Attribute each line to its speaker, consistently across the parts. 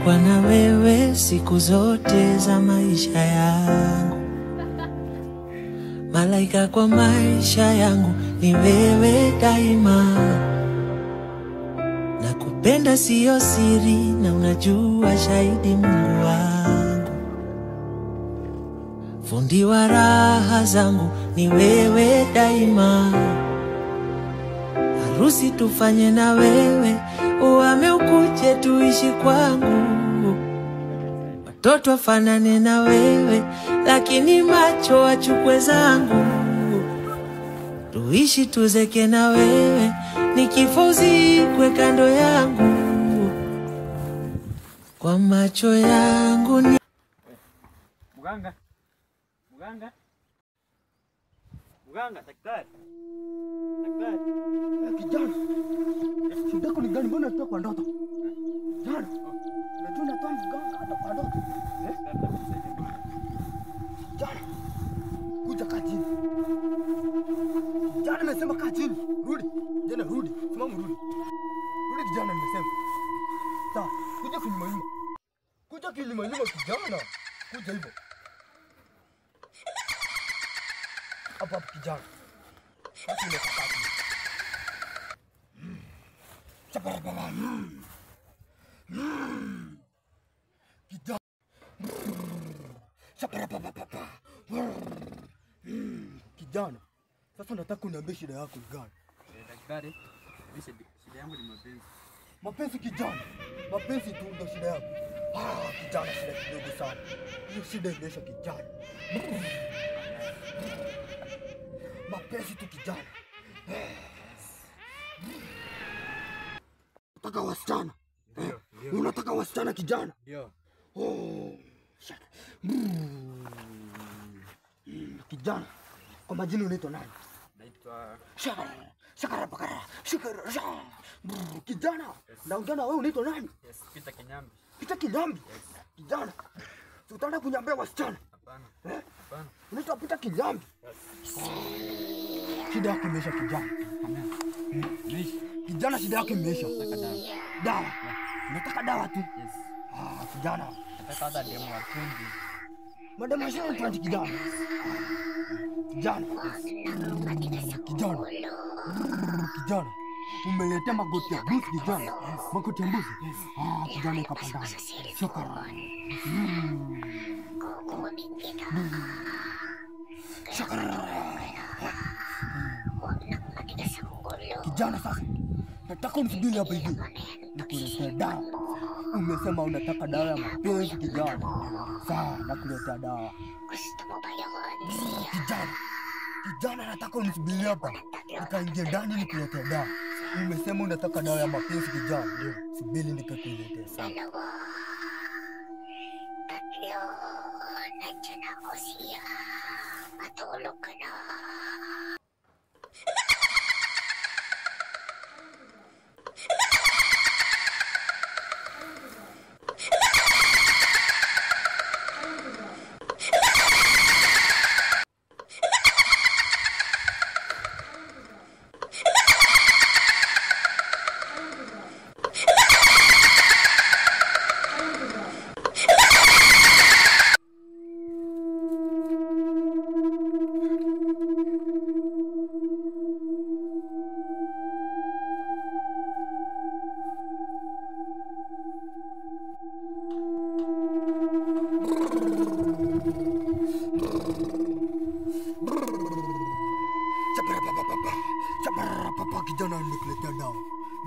Speaker 1: kuwa na wewe siku zote za maisha yangu. Malaika kwa maisha yangu ni wewe daima. Nakupenda siyo siri na unajua shahidi Mungu wangu. Fundi wa raha zangu ni wewe daima. Harusi tufanye na wewe, uame ukuje tuishi kwangu. Watoto wafanane na wewe, lakini macho wachukue zangu. Tuishi tuzeke na wewe, nikifa uzikwe kando yangu. Kwa macho yangu ni
Speaker 2: Muganga. Daktari.
Speaker 3: Kijana, shida yako ni gani? Mbona unatoka kwa ndoto? Kijana, unajua unatoa mganga hata kwa ndoto. Kijana, kuja kaa chini. Kijana, nimesema kaa chini. Rudi. Kijana, rudi. Simama rudi. Rudi kijana, nimesema. Sawa, kuja kinyuma. Kuja kinyuma kijana. Kuja hivyo. Hapa kijana. Sasa nimekaa chini. Kijana, sasa nataka uniambie shida yako ni gani?
Speaker 2: Daktari, shida yangu ni mapenzi.
Speaker 3: Mapenzi kijana? Mapenzi tu ndio shida yako? Kijana, shida kidogo sana. Hiyo shida imeisha kijana. Mapenzi tu kijana. Unataka wasichana? Unataka wasichana kijana?
Speaker 2: Ndio.
Speaker 3: Kijana, kwa majina unaitwa nani?
Speaker 2: Naitwa
Speaker 3: Shakara. Kijana, naongea na wewe, unaitwa nani?
Speaker 2: Yes, Peter Kinyambi.
Speaker 3: Peter Kinyambi? Yes. Kijana, utaenda kunyambia wasichana?
Speaker 2: Hapana.
Speaker 3: Hapana. Unaitwa Peter Kinyambi? Yes. Shida yako imeisha kijana.
Speaker 2: Imeisha.
Speaker 3: Kijana, shida yako imeisha.
Speaker 2: Nataka dawa.
Speaker 3: Dawa? Unataka dawa tu?
Speaker 2: Yes.
Speaker 3: Kijana.
Speaker 2: Nataka hata demo wa kundi.
Speaker 3: Madam Ashton tuanze kijana. Kijana. Kijana. Umeletea magoti ya mbuzi kijana. Magoti ya mbuzi. Kijana ukapandana. Shakara. Shakara. Kijana, sasa nataka unisubiri hapa hivi. Nikuletea dawa. Umesema unataka dawa ya mapenzi kijana. Sawa, nakuletea dawa. Kijana, nataka unisubiri hapa. Nikaingia ndani nikuletea dawa. Umesema unataka dawa ya mapenzi kijana. Ndio, subiri nikakuletea. Sawa. Kijana, nimekuletea dawa.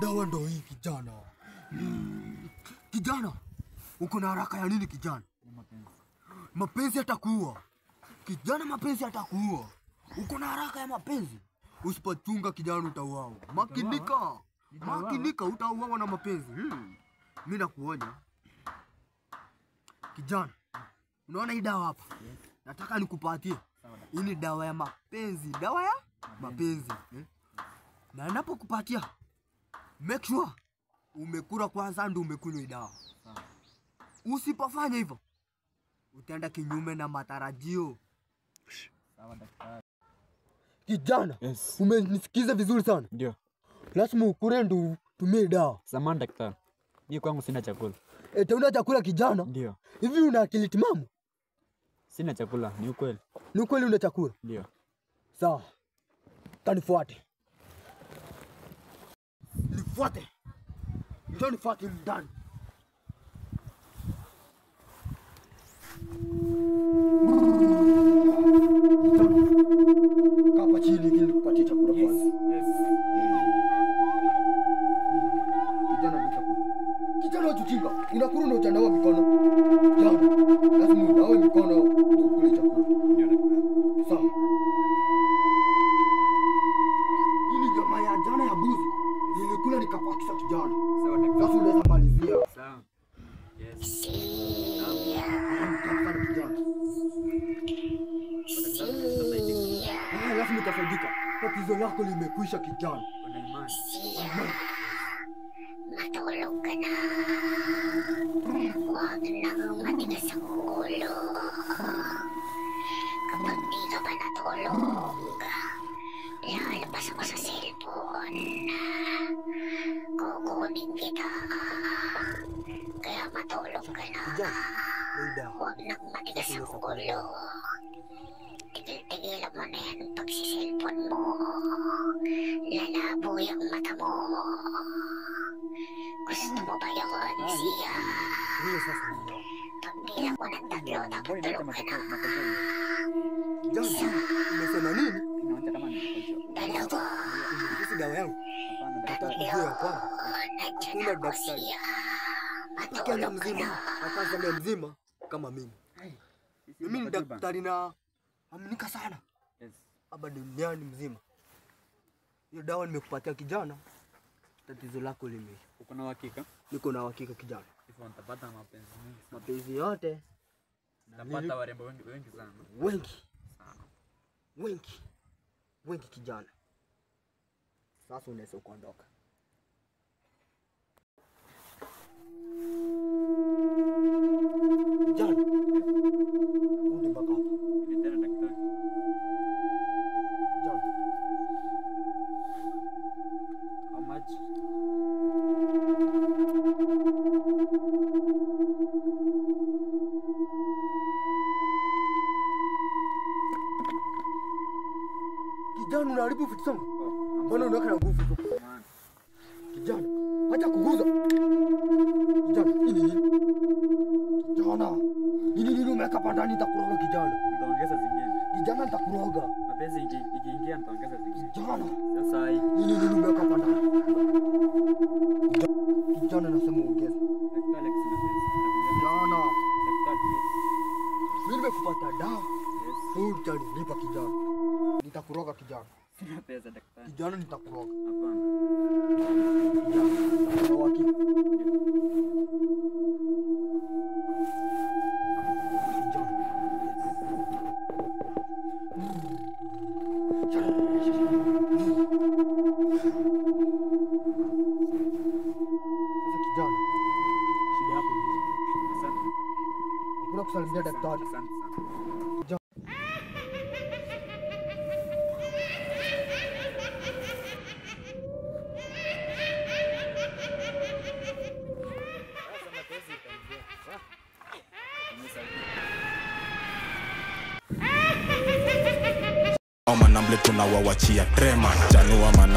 Speaker 3: Dawa ndo hii kijana. Kijana, uko na haraka ya nini kijana? Mapenzi yatakuua. Kijana, mapenzi yatakuua. Uko na haraka ya mapenzi. Usipochunga kijana utauawa. Makinika utauawa na mapenzi. Mimi nakuonya. Kijana, unaona hii dawa hapa? Nataka nikupatie. Hii ni dawa ya mapenzi. Dawa ya mapenzi. Na ninapokupatia, make sure umekula kwanza ndio umekunywa dawa. Usipofanya hivyo, utaenda kinyume na matarajio.
Speaker 2: Sawa daktari.
Speaker 3: Kijana,
Speaker 2: Yes.
Speaker 3: Umenisikiza vizuri sana?
Speaker 2: Ndio.
Speaker 3: Lazima ukule ndio tumie dawa.
Speaker 2: Samahani daktari. Mimi kwangu sina chakula.
Speaker 3: Eti una chakula kijana?
Speaker 2: Ndio.
Speaker 3: Hivi una akili timamu?
Speaker 2: Sina chakula, ni ukweli.
Speaker 3: Ni ukweli una chakula?
Speaker 2: Ndio.
Speaker 3: Sawa. Kanifuate. Nifuate. Njoo nifuate ndani. Kapa chini ili nikupatie chakula kwanza. Kijana ni chakula. Kijana ujinga. Unakula na utanawa mikono. Jana. Lazima unawe mikono ndio ukule chakula.
Speaker 2: Ndio daktari.
Speaker 3: Sawa. Hii ni nyama ya jana ya mbuzi. Nilikula nikapakisha kijana.
Speaker 2: Sawa daktari.
Speaker 3: Sasa unaweza malizia.
Speaker 2: Sawa. Yes.
Speaker 3: Nitamfanya kijana. Lazima utafaidika. Tatizo lako limekwisha kijana.
Speaker 2: Una imani.
Speaker 4: Matulog ka na. Huwag nang matigas ang ulo. Kapag di ka pa natulog, lalabas ako sa cellphone. Kukunin kita. Kaya matulog ka na. Huwag nang matigas ang ulo. Tigil-tigilan mo na yan pagsiselfon mo. Lalabo yung mata mo. Gusto mo ba yun, siya? Pagbilang mo ng 3, natulog ka na.
Speaker 3: Jana, umesema nini?
Speaker 2: Naanza kama ni
Speaker 4: Dalawa.
Speaker 3: Hizi dawa yangu.
Speaker 2: hapana daktari.
Speaker 3: Nitakujua kwamba
Speaker 4: Nandiyan
Speaker 3: hakuna
Speaker 4: ako,
Speaker 3: daktari
Speaker 4: siya.
Speaker 3: Kenya
Speaker 4: Matulog ka
Speaker 3: mzima
Speaker 4: na.
Speaker 3: na Tanzania mzima kama mimi. Mimi ni daktari na aminika sana
Speaker 2: Yes.
Speaker 3: hapa duniani mzima. Hiyo dawa nimekupatia kijana, tatizo lako limeisha.
Speaker 2: Uko na uhakika?
Speaker 3: Niko na uhakika kijana.
Speaker 2: Hivyo nitapata mapenzi mengi sana.
Speaker 3: Mapenzi yote
Speaker 2: Nitapata warembo wengi sana.
Speaker 3: wengi
Speaker 2: Sana.
Speaker 3: wengi kijana. Sasa unaweza kuondoka. Kijana, rudi mpaka hapa.
Speaker 2: Mimi tena daktari.
Speaker 3: Kijana,
Speaker 2: How much?
Speaker 3: kijana unaharibu vitu zangu.
Speaker 2: Oh,
Speaker 3: Mbona unaweka na nguvu hizo?
Speaker 2: man.
Speaker 3: Kijana, acha kuguza. Kijana, nini? Kijana, nini umeweka hapa ndani nitakuroga kijana.
Speaker 2: Nitaongeza zingine.
Speaker 3: Kijana nitakuroga.
Speaker 2: Mapenzi ikiingia nitaongeza zingine.
Speaker 3: Kijana,
Speaker 2: Sasa hii
Speaker 3: nini umeweka hapa ndani? Kijana nasema ongeza.
Speaker 2: daktari Alex mapenzi.
Speaker 3: Kijana,
Speaker 2: Daktari yes.
Speaker 3: mimi nimekupata dawa.
Speaker 2: Yes.
Speaker 3: Utanipa kijana. Nitakuroga kijana.
Speaker 2: Sina pesa daktari.
Speaker 3: Kijana nitakuroga.
Speaker 2: Hapana.
Speaker 3: Kijana, una uhakika? Sasa kijana, shida yako ni nini?
Speaker 2: Asante.
Speaker 3: Hakuna kusalimia daktari.
Speaker 2: Asante sana.
Speaker 5: Manamble tunawawachia trema chanua mana